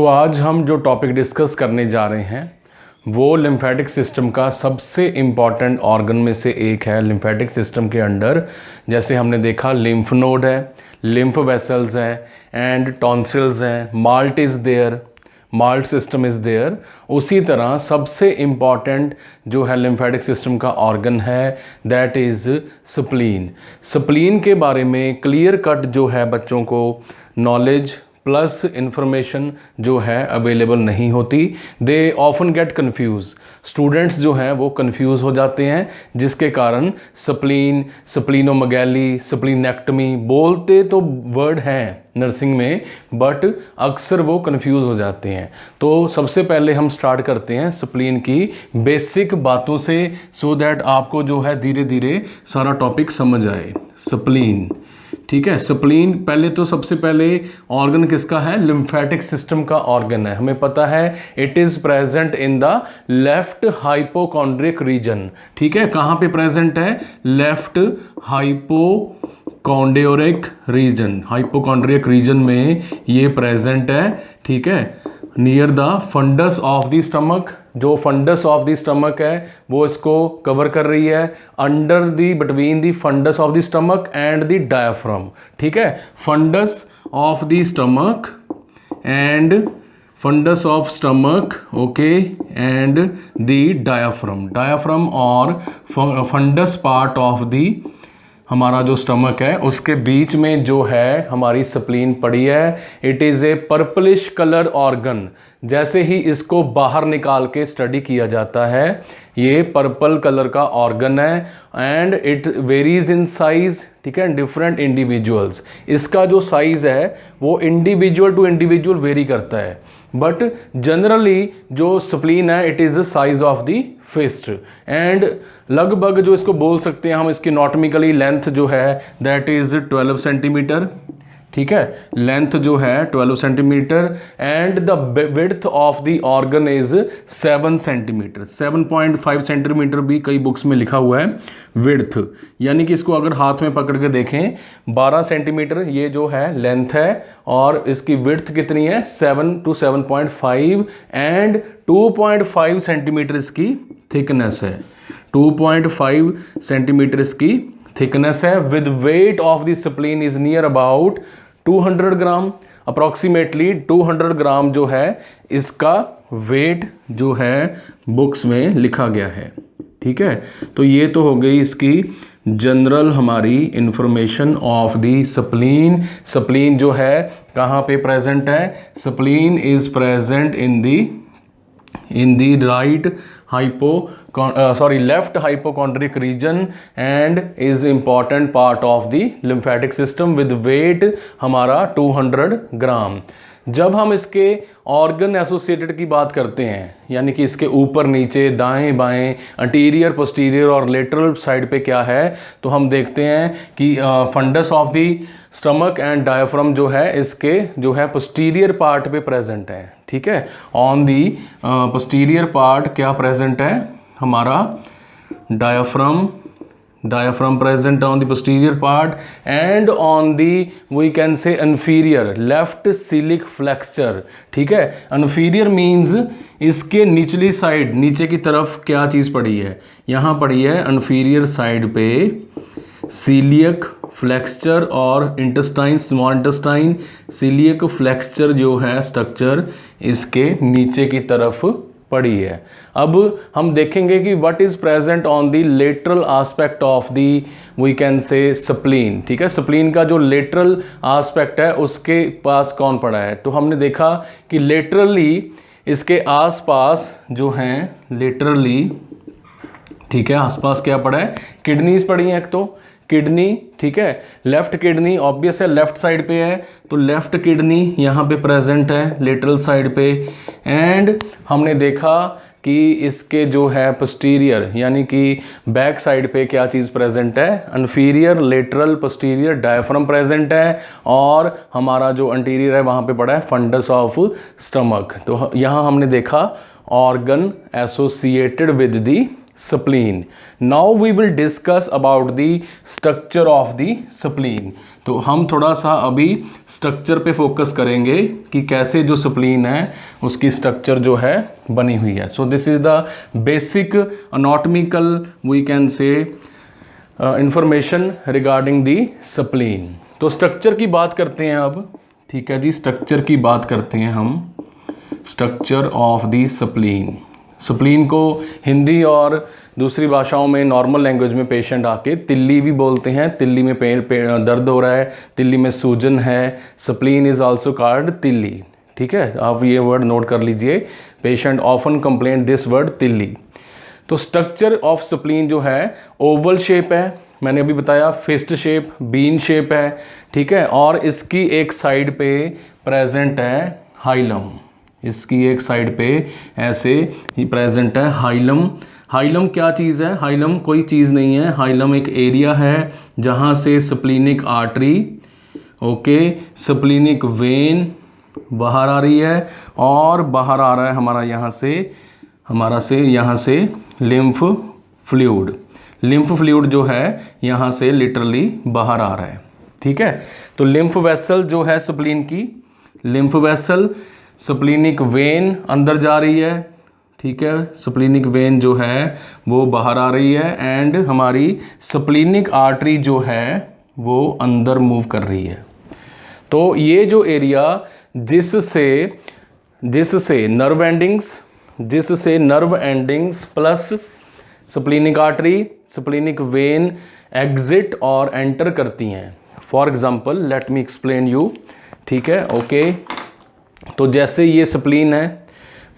आज हम जो टॉपिक डिस्कस करने जा रहे हैं वो लिम्फेटिक सिस्टम का सबसे इम्पॉर्टेंट ऑर्गन में से एक है। लिम्फेटिक सिस्टम के अंडर जैसे हमने देखा लिम्फ नोड है, लिम्फ वेसल्स हैं एंड टॉन्सिल्स हैं, MALT is there, MALT system is there. उसी तरह सबसे इम्पॉर्टेंट जो है लिम्फेटिक सिस्टम का ऑर्गन है दैट इज़ स्प्लीन। स्प्लीन के बारे में क्लियर कट जो है बच्चों को नॉलेज प्लस इन्फॉर्मेशन जो है अवेलेबल नहीं होती। They often get confuse, students जो हैं वो कन्फ्यूज़ हो जाते हैं, जिसके कारण स्प्लीन, स्प्लीनोमेगैली, स्प्लीनेक्टमी बोलते तो वर्ड हैं नर्सिंग में, बट अक्सर वो कंफ्यूज हो जाते हैं। तो सबसे पहले हम स्टार्ट करते हैं स्प्लीन की बेसिक बातों से, सो दैट आपको जो है धीरे धीरे सारा टॉपिक समझ आए। स्प्लीन, ठीक है। स्प्लीन पहले तो सबसे पहले ऑर्गन किसका है? लिम्फेटिक सिस्टम का ऑर्गन है। हमें पता है it is present in the left hypochondriac region, ठीक है। कहाँ पे प्रेजेंट है? Left hypochondriac region, hypochondriac region में ये प्रेजेंट है, ठीक है। Near the fundus of the stomach, जो फंडस ऑफ द स्टमक है वो इसको कवर कर रही है। Under the between the fundus of the stomach and the diaphragm, ठीक है। Fundus of the stomach and fundus of stomach, okay, and the diaphragm, diaphragm और फंडस पार्ट ऑफ द हमारा जो स्टमक है उसके बीच में जो है हमारी स्प्लीन पड़ी है। It is a purplish colour organ. जैसे ही इसको बाहर निकाल के स्टडी किया जाता है ये पर्पल कलर का ऑर्गन है and it varies in size, ठीक है, डिफरेंट इंडिविजुअल्स। इसका जो साइज़ है वो इंडिविजुअल टू इंडिविजुअल वेरी करता है, बट जनरली जो स्प्लीन है it is the size of the fist and लगभग जो इसको बोल सकते हैं हम, इसकी नॉटमिकली लेंथ जो है दैट इज़ 12 सेंटीमीटर, ठीक है। लेंथ जो है 12 centimetre and the width of the organ is 7 centimetre. 7.5 centimetre भी कई बुक्स में लिखा हुआ है विड्थ, यानी कि इसको अगर हाथ में पकड़ के देखें 12 सेंटीमीटर ये जो है लेंथ है और इसकी विड्थ कितनी है? 7 to 7.5 एंड 2.5 सेंटीमीटर इसकी थिकनेस है। 2.5 सेंटीमीटर इसकी थिकनेस है। With weight of the spleen is near about 200 gram, approximately 200 ग्राम जो है इसका वेट जो है बुक्स में लिखा गया है, ठीक है। तो ये तो हो गई इसकी जनरल हमारी information of the spleen. Spleen जो है कहाँ पे प्रेजेंट है? Spleen is present in the left hypochondric region and is important part of the lymphatic system with weight हमारा 200 ग्राम। जब हम इसके ऑर्गन एसोसिएटेड की बात करते हैं, यानी कि इसके ऊपर नीचे दाएं बाएं अंटीरियर पोस्टीरियर और लेटरल साइड पे क्या है, तो हम देखते हैं कि fundus of the stomach and diaphragm जो है इसके जो है पोस्टीरियर पार्ट पे प्रेजेंट है, ठीक है। ऑन दी पोस्टीरियर पार्ट क्या प्रेजेंट है? हमारा diaphragm present on the posterior part and on the we can say inferior left celiac flexure, ठीक है। inferior means इसके निचली साइड, नीचे की तरफ क्या चीज़ पड़ी है? यहाँ पड़ी है inferior साइड पे celiac फ्लेक्सचर और intestine, small intestine, celiac flexure जो है स्ट्रक्चर इसके नीचे की तरफ पड़ी है। अब हम देखेंगे कि what is present on the lateral aspect of the we can say spleen, ठीक है। स्प्लीन का जो लेटरल एस्पेक्ट है उसके पास कौन पड़ा है? तो हमने देखा कि लेटरली इसके आसपास जो हैं लेटरली, ठीक है, आसपास क्या पड़ा है? किडनीज पड़ी हैं। एक तो किडनी, ठीक है, लेफ्ट किडनी ऑब्वियस है लेफ्ट साइड पे है, तो लेफ्ट किडनी यहाँ पे प्रेजेंट है लेटरल साइड पे। एंड हमने देखा कि इसके जो है पोस्टीरियर यानी कि बैक साइड पे क्या चीज़ प्रेजेंट है? Inferior lateral posterior diaphragm present है और हमारा जो अंटीरियर है वहाँ पे पड़ा है फंडस ऑफ स्टमक। तो यहाँ हमने देखा organ associated with the spleen. Now we will discuss about the structure of the spleen. तो हम थोड़ा सा अभी स्ट्रक्चर पे फोकस करेंगे कि कैसे जो स्प्लीन है उसकी स्ट्रक्चर जो है बनी हुई है. So this is the basic anatomical we can say information regarding the spleen. तो स्ट्रक्चर की बात करते हैं अब. ठीक है जी, स्ट्रक्चर की बात करते हैं हम. Structure of the spleen. Spleen को हिंदी और दूसरी भाषाओं में नॉर्मल लैंग्वेज में पेशेंट आके तिल्ली भी बोलते हैं. तिल्ली में दर्द हो रहा है, तिल्ली में सूजन है, स्प्लीन इज आल्सो कॉल्ड तिल्ली. ठीक है, आप ये वर्ड नोट कर लीजिए. Patient often complain this word तिल्ली. तो स्ट्रक्चर ऑफ स्प्लीन जो है ओवल शेप है, मैंने अभी बताया. फिस्ट शेप, बीन शेप है. ठीक है, और इसकी एक साइड पे प्रेजेंट है हाइलम. इसकी एक साइड पे ऐसे ही प्रेजेंट है हाइलम. हाइलम क्या चीज़ है? हाइलम कोई चीज़ नहीं है. हाइलम एक एरिया है जहाँ से splenic artery, okay, splenic when बाहर आ रही है और बाहर आ रहा है हमारा यहाँ से लिम्फ फ्लूइड. लिम्फ फ्लूइड जो है यहाँ से लिटरली बाहर आ रहा है. ठीक है, तो लिम्फ वेसल जो है स्प्लीन की, लिम्फ वेसल, स्प्लीनिक वेन अंदर जा रही है. ठीक है, स्प्लीनिक वेन जो है वो बाहर आ रही है एंड हमारी स्प्लीनिक आर्टरी जो है वो अंदर मूव कर रही है. तो ये जो एरिया जिससे nerve endings plus splenic artery, splenic when exit और एंटर करती हैं. For example let me explain you. ठीक है, ओके. तो जैसे ये स्प्लीन है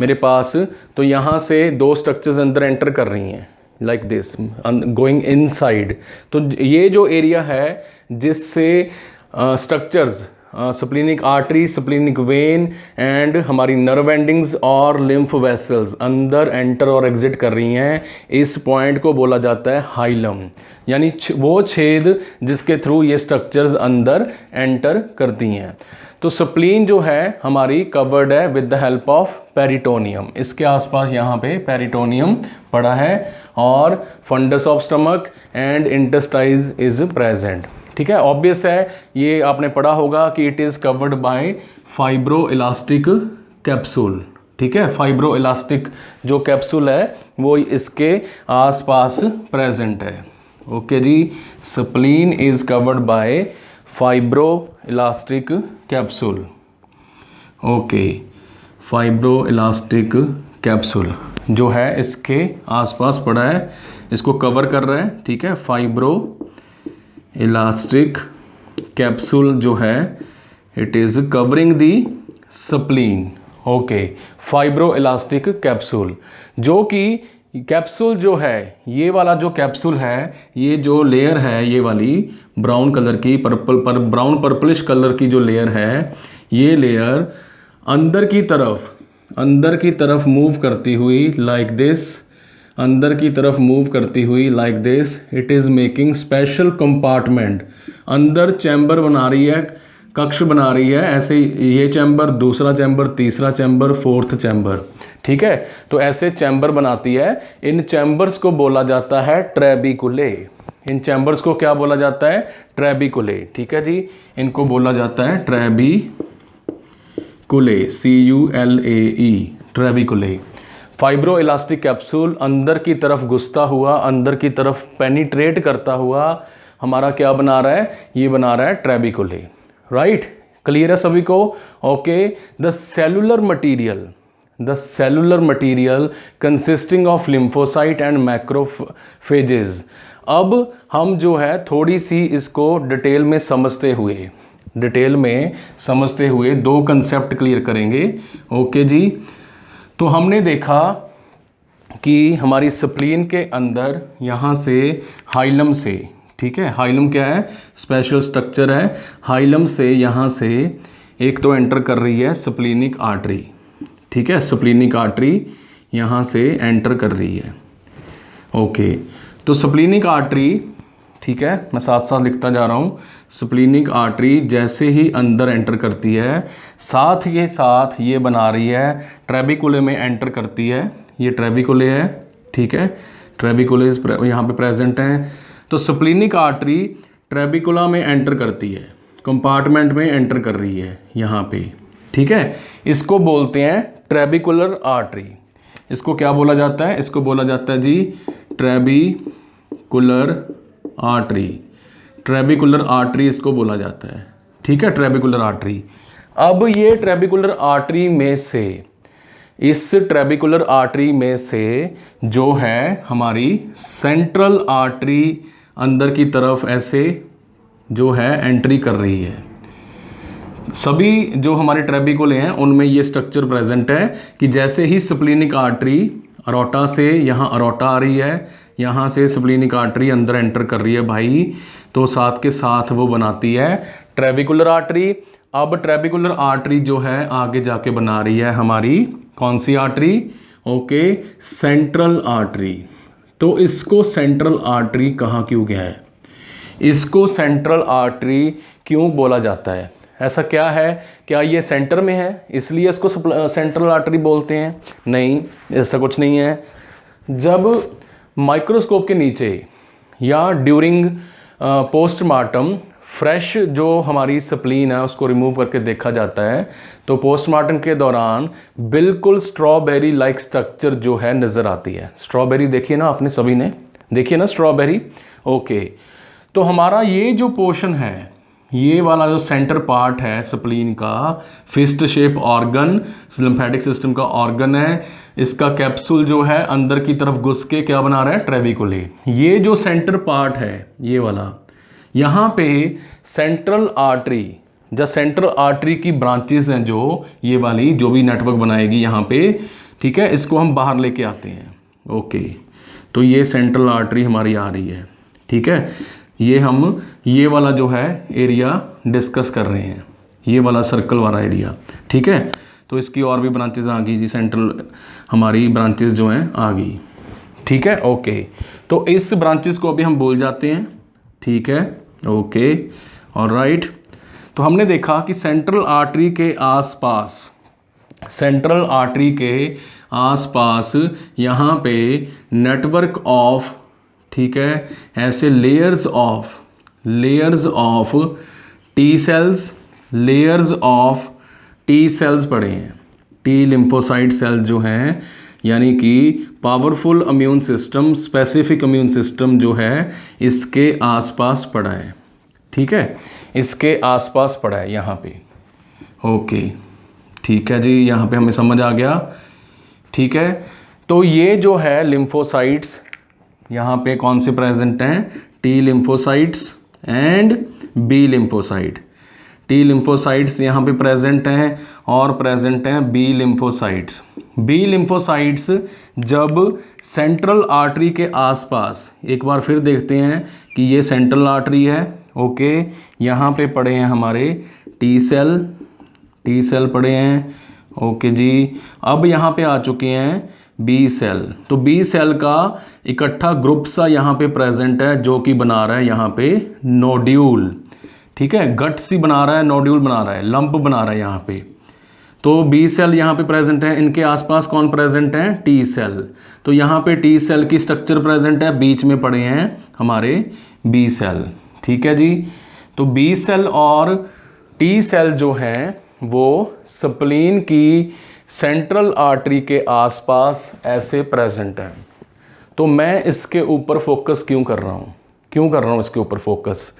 मेरे पास, तो यहाँ से दो स्ट्रक्चर्स अंदर एंटर कर रही हैं लाइक दिस गोइंग इनसाइड. तो ये जो एरिया है जिससे structures splenic artery, splenic when and हमारी नर्व एंडिंग्स और लिम्फ वेसल्स अंदर एंटर और एग्जिट कर रही हैं, इस पॉइंट को बोला जाता है हाइलम. यानी वो छेद जिसके थ्रू ये स्ट्रक्चर्स अंदर एंटर करती हैं. तो स्प्लीन जो है हमारी कवर्ड है with the help of peritoneum. इसके आसपास यहाँ पे पेरिटोनियम पड़ा है और fundus of stomach and intestine is present. ठीक है, ऑब्वियस है, ये आपने पढ़ा होगा कि it is covered by fibro elastic capsule. ठीक है, फाइब्रो इलास्टिक जो कैप्सूल है वो इसके आसपास प्रेजेंट है. ओके जी, spleen is covered by fibro elastic capsule. Okay, fibro elastic capsule जो है इसके आसपास पड़ा है, इसको कवर कर रहा है. ठीक है, फाइब्रो इलास्टिक कैप्सूल जो है it is covering the spleen. Okay, fibro elastic capsule, जो कि कैप्सूल जो है, ये वाला जो कैप्सूल है, ये जो लेयर है ये वाली ब्राउन कलर की ब्राउन पर्पलिश कलर की जो लेयर है, ये लेयर अंदर की तरफ मूव करती हुई लाइक दिस, अंदर की तरफ मूव करती हुई like this. It is making special compartment. अंदर चैम्बर बना रही है, कक्ष बना रही है. ऐसे ये चैम्बर, दूसरा चैम्बर, तीसरा चैम्बर, फोर्थ चैम्बर. ठीक है, तो ऐसे चैम्बर बनाती है. इन चैम्बर्स को बोला जाता है ट्रेबिकुले. इन चैम्बर्स को क्या बोला जाता है? ट्रेबिकुले. ठीक है जी, इनको बोला जाता है ट्रेबिकुले, CULAE, ट्रेबिकुले. फाइब्रो इलास्टिक कैप्सूल अंदर की तरफ घुसता हुआ, अंदर की तरफ पेनिट्रेट करता हुआ हमारा क्या बना रहा है? ये बना रहा है ट्रेबिकुले. राइट, क्लियर है सभी को? Okay, the cellular material consisting of lymphocyte and macrophages. अब हम जो है थोड़ी सी इसको डिटेल में समझते हुए दो कंसेप्ट क्लियर करेंगे. ओके जी, तो हमने देखा कि हमारी स्प्लीन के अंदर यहाँ से हाइलम से, ठीक है, हाइलम क्या है? स्पेशल स्ट्रक्चर है. हाइलम से यहाँ से एक तो एंटर कर रही है स्प्लीनिक आर्टरी. ठीक है, स्प्लीनिक आर्टरी यहाँ से एंटर कर रही है. ओके, तो स्प्लीनिक आर्टरी, ठीक है, मैं साथ साथ लिखता जा रहा हूँ. स्प्लीनिक आर्टरी जैसे ही अंदर एंटर करती है, साथ ही साथ ये बना रही है ट्रेबिकुले में एंटर करती है. ये ट्रेबिकुले है. ठीक है, ट्रेबिकुलेज यहाँ पे प्रेजेंट हैं। तो स्प्लीनिक आर्टरी ट्रेबिकुला में एंटर करती है, कंपार्टमेंट में एंटर कर रही है यहाँ पे, ठीक है। इसको बोलते हैं ट्रेबिकुलर आर्टरी। इसको क्या बोला जाता है? इसको बोला जाता है जी ट्रेबिकुलर आर्टरी। ट्रेबिकुलर आर्टरी इसको बोला जाता है, ठीक है, ट्रेबिकुलर आर्टरी। अब ये ट्रेबिकुलर आर्टरी में से, इस ट्रेबिकुलर आर्टरी में से जो है हमारी सेंट्रल आर्टरी अंदर की तरफ ऐसे जो है एंट्री कर रही है। सभी जो हमारे ट्रेबिकुले हैं उनमें ये स्ट्रक्चर प्रेजेंट है कि जैसे ही स्प्लीनिक आर्टरी अरोटा से यहाँ अरोटा आ रही है, यहाँ से स्प्लीनिक आर्टरी अंदर एंटर कर रही है भाई, तो साथ के साथ वो बनाती है ट्रेबिकुलर आर्टरी। अब ट्रेबिकुलर आर्टरी जो है आगे जाके बना रही है हमारी कौन सी आर्टरी? Okay, central artery. तो इसको सेंट्रल आर्टरी कहा क्यों गया है? इसको सेंट्रल आर्टरी क्यों बोला जाता है? ऐसा क्या है? क्या ये सेंटर में है इसलिए इसको सेंट्रल आर्टरी बोलते हैं? नहीं, ऐसा कुछ नहीं है। जब माइक्रोस्कोप के नीचे या ड्यूरिंग पोस्टमार्टम फ्रेश जो हमारी स्प्लीन है उसको रिमूव करके देखा जाता है, तो पोस्टमार्टम के दौरान बिल्कुल स्ट्रॉबेरी लाइक स्ट्रक्चर जो है नज़र आती है। स्ट्रॉबेरी देखिए ना, आपने सभी ने देखिए ना स्ट्रॉबेरी। ओके, तो हमारा ये जो पोर्शन है, ये वाला जो सेंटर पार्ट है स्प्लीन का, fist shape organ, lymphatic system का ऑर्गन है, इसका कैप्सूल जो है अंदर की तरफ घुस के क्या बना रहा है? ट्रेबिकुले। ये जो सेंटर पार्ट है ये वाला, यहाँ पे सेंट्रल आर्टरी, जब सेंट्रल आर्टरी की ब्रांचेस हैं जो ये वाली जो भी नेटवर्क बनाएगी यहाँ पे, ठीक है, इसको हम बाहर लेके आते हैं। ओके, तो ये सेंट्रल आर्टरी हमारी आ रही है, ठीक है। ये हम ये वाला जो है एरिया डिस्कस कर रहे हैं, ये वाला सर्कल वाला एरिया, ठीक है। तो इसकी और भी ब्रांचेस आ गई जी, सेंट्रल हमारी ब्रांचेस जो हैं आ गई, ठीक है। ओके, तो इस ब्रांचेस को अभी हम भूल जाते हैं, ठीक है। Okay, alright. तो हमने देखा कि सेंट्रल आर्टरी के आसपास, सेंट्रल आर्टरी के आसपास यहाँ पे नेटवर्क ऑफ, ठीक है, ऐसे layers of T cells, layers of T cells पड़े हैं। टी लिम्फोसाइट सेल जो हैं, यानी कि powerful immune system, specific immune system जो है इसके आसपास पड़ा है, ठीक है, इसके आसपास पड़ा है यहाँ पे। ओके, ठीक है जी, यहाँ पे हमें समझ आ गया, ठीक है। तो ये जो है लिम्फोसाइट्स यहाँ पे कौन से प्रेजेंट हैं? T lymphocytes and B lymphocyte. T lymphocytes यहाँ पे प्रेजेंट हैं और प्रेजेंट हैं बी लिम्फोसाइट्स। बी लिम्फोसाइट्स जब सेंट्रल आर्टरी के आसपास, एक बार फिर देखते हैं कि ये सेंट्रल आर्टरी है, ओके, यहाँ पे पड़े हैं हमारे टी सेल पड़े हैं, ओके जी। अब यहाँ पे आ चुके हैं बी सेल। तो बी सेल का इकट्ठा ग्रुप सा यहाँ पे प्रेजेंट है जो कि बना रहा है यहाँ पे नोड्यूल, ठीक है, गट सी बना रहा है, नोड्यूल बना रहा है, लंप बना रहा है यहाँ पे। तो बी सेल यहाँ पे प्रेजेंट है, इनके आसपास कौन प्रेजेंट है? T cell. तो यहाँ पे टी सेल की स्ट्रक्चर प्रेजेंट है, बीच में पड़े हैं हमारे बी सेल, ठीक है जी। तो बी सेल और टी सेल जो है वो स्प्लीन की सेंट्रल आर्टरी के आसपास ऐसे प्रेजेंट है। तो मैं इसके ऊपर फोकस क्यों कर रहा हूँ इसके ऊपर फोकस?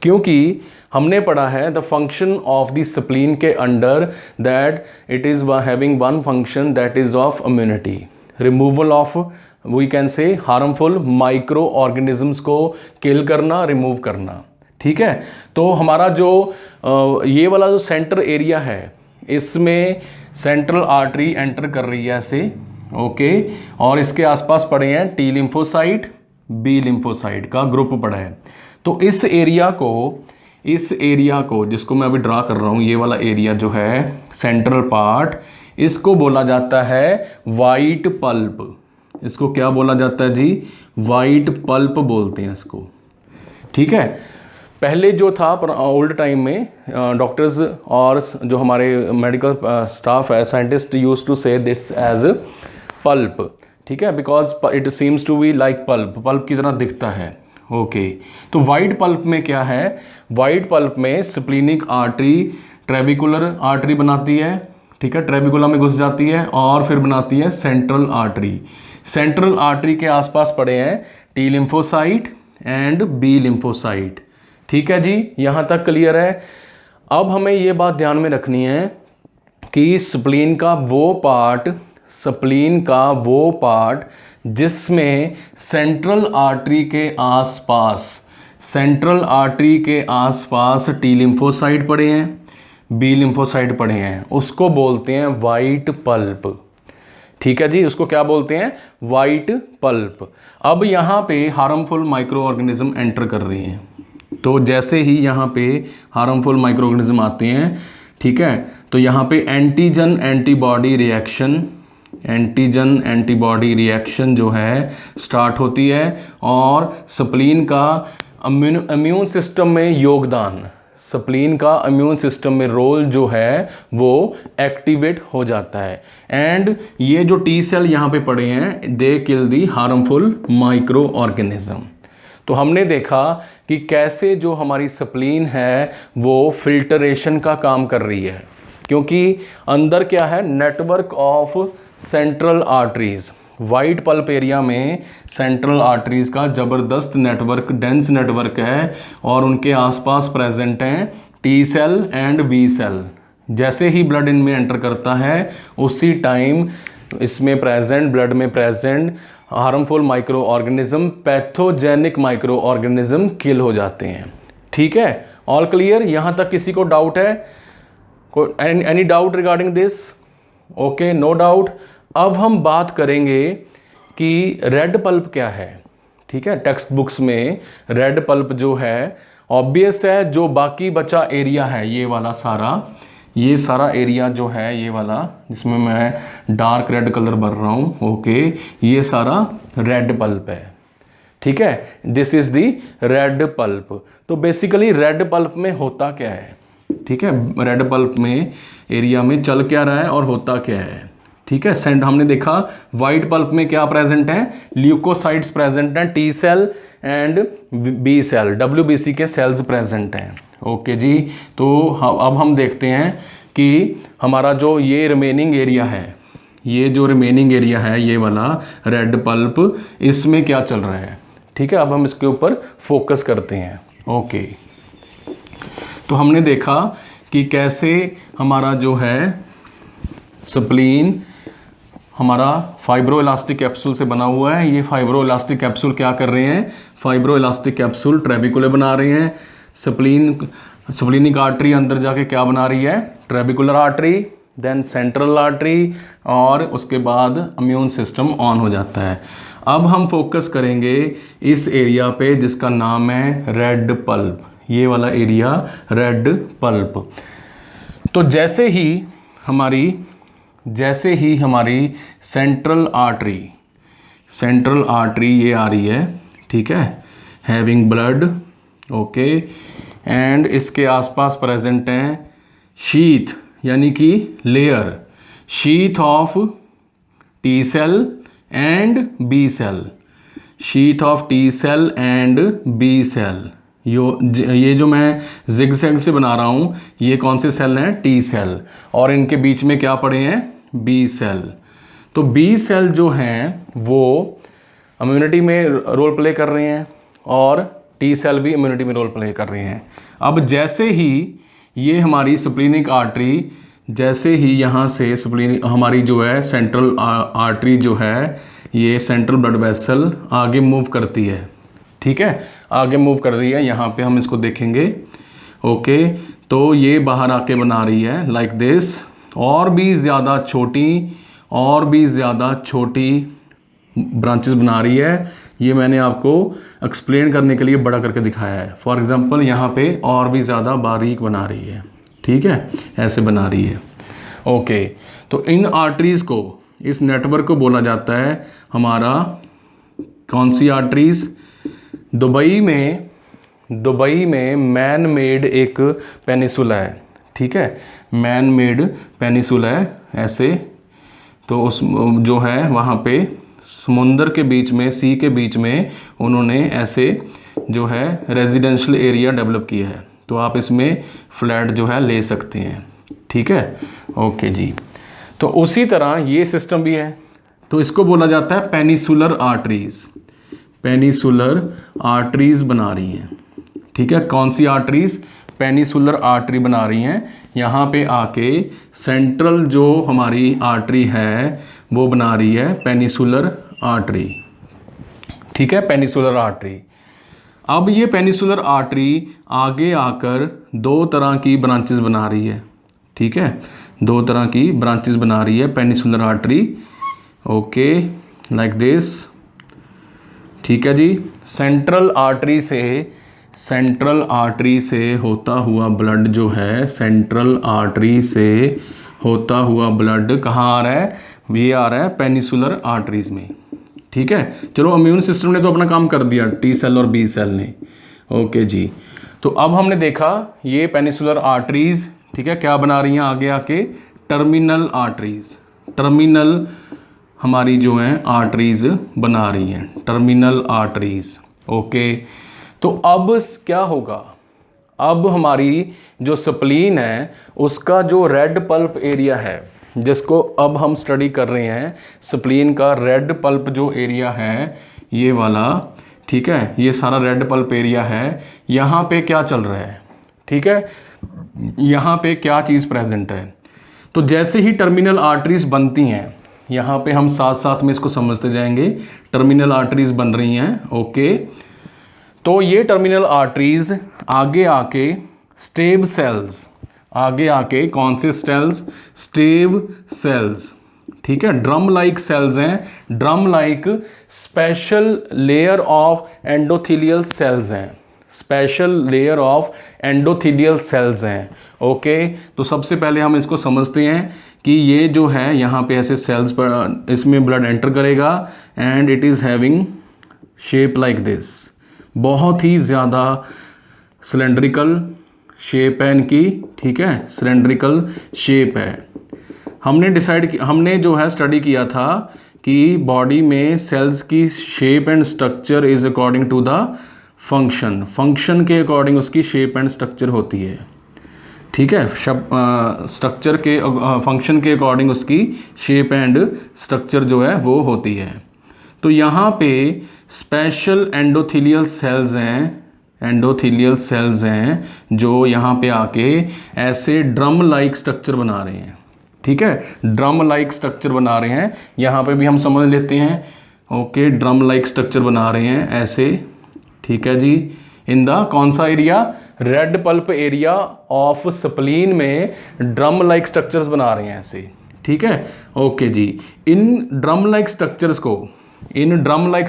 क्योंकि हमने पढ़ा है the function of the spleen के under that it is having one function that is of immunity, removal of, we can say harmful microorganisms को किल करना, रिमूव करना, ठीक है। तो हमारा जो ये वाला जो सेंटर एरिया है, इसमें सेंट्रल आर्टरी एंटर कर रही है ऐसे, ओके, और इसके आसपास पड़े हैं टी लिम्फोसाइट, बी लिम्फोसाइट का ग्रुप पड़ा है। तो इस एरिया को जिसको मैं अभी ड्रा कर रहा हूँ, ये वाला एरिया जो है सेंट्रल पार्ट, इसको बोला जाता है वाइट पल्प। इसको क्या बोला जाता है जी? वाइट पल्प बोलते हैं इसको, ठीक है। पहले जो था ओल्ड टाइम में डॉक्टर्स और जो हमारे मेडिकल स्टाफ है, scientist used to say this as pulp, ठीक है, because it seems to be like pulp, pulp की तरह दिखता है। ओके, तो वाइट पल्प में क्या है, वाइट पल्प में स्प्लीनिक आर्टरी ट्रेबिकुलर आर्टरी बनाती है, ठीक है, ट्रेबिकुला में घुस जाती है और फिर बनाती है सेंट्रल आर्टरी। सेंट्रल आर्टरी के आसपास पड़े हैं T lymphocyte and B lymphocyte. ठीक है जी, यहाँ तक क्लियर है। अब हमें ये बात ध्यान में रखनी है कि स्प्लीन का वो पार्ट जिसमें सेंट्रल आर्टरी के आसपास टी लिम्फोसाइट पड़े हैं, बी लिम्फोसाइट पड़े हैं, उसको बोलते हैं वाइट पल्प। ठीक है जी, उसको क्या बोलते हैं, वाइट पल्प। अब यहाँ पे हार्मफुल माइक्रो ऑर्गेनिज्म एंटर कर रही हैं, तो जैसे ही यहाँ पे हार्मफुल माइक्रो ऑर्गेनिज्म आते हैं, ठीक है, तो यहाँ पे एंटीजन एंटीबॉडी रिएक्शन जो है स्टार्ट होती है और स्प्लीन का इम्यून सिस्टम में योगदान, स्प्लीन का इम्यून सिस्टम में रोल जो है वो एक्टिवेट हो जाता है। एंड ये जो टी सेल यहाँ पे पड़े हैं, दे किल दी हार्मफुल माइक्रो ऑर्गेनिज्म। तो हमने देखा कि कैसे जो हमारी स्प्लीन है वो फिल्टरेशन का काम कर रही है, क्योंकि अंदर क्या है, network of central arteries. White pulp area में सेंट्रल आर्टरीज का ज़बरदस्त नेटवर्क, डेंस नेटवर्क है और उनके आसपास प्रेजेंट हैं T cell and B cell. जैसे ही ब्लड इनमें एंटर करता है उसी टाइम इसमें प्रेजेंट, ब्लड में present harmful microorganism, pathogenic microorganism kill हो जाते हैं। ठीक है, ऑल क्लियर? यहाँ तक किसी को डाउट है? Any doubt regarding this? Okay, no doubt. अब हम बात करेंगे कि रेड पल्प क्या है। ठीक है, टेक्स्ट बुक्स में रेड पल्प जो है, ऑब्वियस है, जो बाकी बचा एरिया है ये सारा एरिया जो है, ये वाला जिसमें मैं डार्क रेड कलर भर रहा हूँ, ओके, ये सारा रेड पल्प है। ठीक है, this is the red pulp. तो बेसिकली रेड पल्प में होता क्या है, ठीक है, रेड पल्प में एरिया में चल क्या रहा है और होता क्या है। ठीक है, सेंड हमने देखा वाइट पल्प में क्या प्रेजेंट है, ल्यूकोसाइट्स प्रेजेंट हैं, T cell and B cell, WBC के सेल्स प्रेजेंट हैं। ओके जी, तो अब हम देखते हैं कि हमारा जो ये रिमेनिंग एरिया है, ये वाला रेड पल्प, इसमें क्या चल रहा है। ठीक है, अब हम इसके ऊपर फोकस करते हैं। ओके, तो हमने देखा कि कैसे हमारा जो है स्प्लीन हमारा फाइब्रो इलास्टिक कैप्सूल से बना हुआ है। ये फाइब्रो इलास्टिक कैप्सूल क्या कर रहे हैं, फाइब्रो इलास्टिक कैप्सूल ट्रेबिकुले बना रहे हैं। स्प्लीनिक आर्टरी अंदर जाके क्या बना रही है, trabecular artery, then central artery, और उसके बाद इम्यून सिस्टम ऑन हो जाता है। अब हम फोकस करेंगे इस एरिया पे जिसका नाम है रेड पल्प, ये वाला एरिया रेड पल्प। तो जैसे ही हमारी सेंट्रल आर्टरी ये आ रही है, ठीक है, हैविंग ब्लड, ओके, एंड इसके आसपास प्रेजेंट हैं शीथ यानी कि layer, sheath of T cell and B cell, sheath of T cell and B cell. ये जो मैं जिगजैग से बना रहा हूँ, ये कौन से सेल हैं, टी सेल, और इनके बीच में क्या पड़े हैं, बी सेल। तो बी सेल जो हैं वो इम्यूनिटी में रोल प्ले कर रहे हैं और टी सेल भी इम्यूनिटी में रोल प्ले कर रहे हैं। अब जैसे ही ये हमारी स्प्लीनिक आर्टरी, जैसे ही यहाँ से हमारी जो है सेंट्रल आर्टरी जो है, ये सेंट्रल ब्लड वेसल आगे मूव करती है, ठीक है, आगे मूव कर रही है, यहाँ पे हम इसको देखेंगे। ओके, तो ये बाहर आके बना रही है लाइक दिस, और भी ज़्यादा छोटी ब्रांचेस बना रही है। ये मैंने आपको एक्सप्लेन करने के लिए बड़ा करके दिखाया है। फॉर एग्जांपल यहाँ पे और भी ज़्यादा बारीक बना रही है, ठीक है, ऐसे बना रही है। ओके, तो इन आर्टरीज़ को, इस नेटवर्क को बोला जाता है हमारा, कौन सी आर्टरीज़, दुबई में मैन मेड एक पेनिसुला है, ठीक है, मैन मेड पेनिसुला है ऐसे, तो उस जो है वहाँ पे समुंदर के बीच में, सी के बीच में उन्होंने ऐसे जो है रेजिडेंशियल एरिया डेवलप किया है। तो आप इसमें फ्लैट जो है ले सकते हैं, ठीक है। ओके जी, तो उसी तरह ये सिस्टम भी है, तो इसको बोला जाता है पेनिसुलर आर्टरीज। पेनिसुलर आर्टरीज बना रही हैं, ठीक है। कौन सी आर्टरीज? पेनिसुलर आर्टरी बना रही हैं। यहाँ पे आके सेंट्रल जो हमारी आर्टरी है वो बना रही है पेनिसुलर आर्टरी, ठीक है, पेनिसुलर आर्टरी। अब ये पेनिसुलर आर्टरी आगे आकर दो तरह की ब्रांचेस बना रही है, ठीक है, दो तरह की ब्रांचेस बना रही है peninsular artery. Okay, like this, ठीक है जी। सेंट्रल आर्टरी से होता हुआ ब्लड जो है, सेंट्रल आर्टरी से होता हुआ ब्लड कहाँ आ रहा है? ये आ रहा है पेनिसुलर आर्टरीज में, ठीक है। चलो, इम्यून सिस्टम ने तो अपना काम कर दिया, टी सेल और बी सेल ने। ओके जी, तो अब हमने देखा ये पेनिसुलर आर्टरीज, ठीक है, क्या बना रही हैं आगे आके? Terminal arteries. टर्मिनल हमारी जो है आर्टरीज बना रही हैं, टर्मिनल आर्टरीज। ओके, तो अब क्या होगा? अब हमारी जो स्प्लीन है उसका जो रेड पल्प एरिया है, जिसको अब हम स्टडी कर रहे हैं, स्प्लीन का रेड पल्प जो एरिया है ये वाला, ठीक है, ये सारा रेड पल्प एरिया है। यहाँ पे क्या चल रहा है, ठीक है, यहाँ पे क्या चीज़ प्रेजेंट है? तो जैसे ही टर्मिनल आर्टरीज बनती हैं, यहाँ पे हम साथ साथ में इसको समझते जाएंगे, टर्मिनल आर्टरीज बन रही हैं। ओके, तो ये टर्मिनल आर्टरीज आगे आके स्टेब सेल्स, आगे आके कौन से सेल्स? स्टेब सेल्स, ठीक है, ड्रम लाइक सेल्स हैं, drum like special layer of endothelial cells हैं, special layer of endothelial cells हैं। ओके, तो सबसे पहले हम इसको समझते हैं कि ये जो है यहाँ पे ऐसे सेल्स पर इसमें ब्लड एंटर करेगा and it is having shape like this. बहुत ही ज़्यादा सिलेंड्रिकल शेप है इनकी, ठीक है, सिलेंड्रिकल शेप है। हमने जो है स्टडी किया था कि बॉडी में सेल्स की shape and structure is according to the function के अकॉर्डिंग उसकी शेप एंड स्ट्रक्चर होती है, ठीक है, स्ट्रक्चर के फंक्शन के अकॉर्डिंग उसकी शेप एंड स्ट्रक्चर जो है वो होती है। तो यहाँ पे स्पेशल एंडोथीलियल सेल्स हैं जो यहाँ पे आके ऐसे ड्रम लाइक स्ट्रक्चर बना रहे हैं, ठीक है, ड्रम लाइक स्ट्रक्चर बना रहे हैं। यहाँ पे भी हम समझ लेते हैं। ओके, ड्रम लाइक स्ट्रक्चर बना रहे हैं ऐसे, ठीक है जी, इन द कौन सा area? Red pulp area of spleen में ड्रम लाइक स्ट्रक्चर्स बना रहे हैं ऐसे, ठीक है। ओके जी, इन ड्रम लाइक